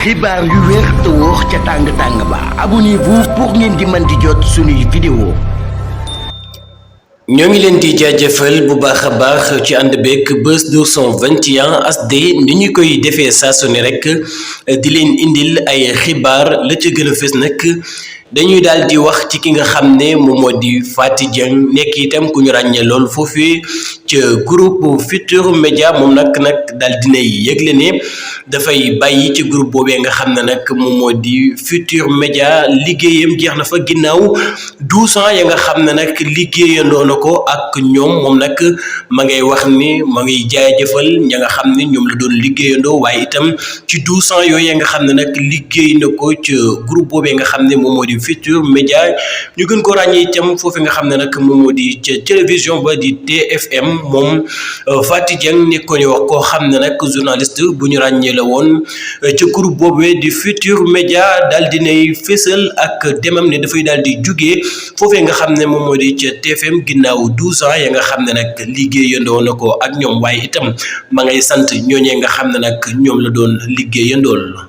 xibaar yu wér te wóor ca tàng ba abonnez-vous pour ngeen di mën di jot suñuy vidéo. ñoo ngi leen di jaajëfal bu baax a baax ci ànd beeg Buzz 221 HD ni ñu koy defee saa su ne rek di leen indil ay xibaar la ca gën a fës nag dañuy daal di wax ci ki nga xam ne moom moo di Faty Dieng nekk itam ku ñu ràññee lool foofii ca groupe Futurs Médias moom nag daal dinay yëgle ne dafay bàyyi ci groupe boobee nga xam ne nag moom moo di Futurs Médias liggéeyam jeex na fa ginnaaw 12 ans ya nga xam ne nag liggéeyandoo na ko ak ñoom moom nag ma ngay wax ni ma ngay jaajëfal ña nga xam ne ñoom la doon liggéeyandoo waaye itam ci 12 ans yooyu nga xam ne nag liggéey na ko ca groupe boobee nga xam ne moom moo di Futurs Médias ñu gën ko ràññee itam foofu nga xam ne nag moom moo di ca télévision ba di TFM moom Faty Dieng nekkoon wax koo xam ne nag journaliste bu ñu ràññee la woon ca groupe boobee di Futurs Médias daal dinay fésal ak demam ne dafay daal di jugee foofee nga xam ne moom moo di ca TFM ginnaaw 12 ans ya nga xam ne nag liggéeyandoo na ko ak ñoom waaye itam ma ngay sant ñooñee nga xam ne nag ñoom la doon liggéeyandool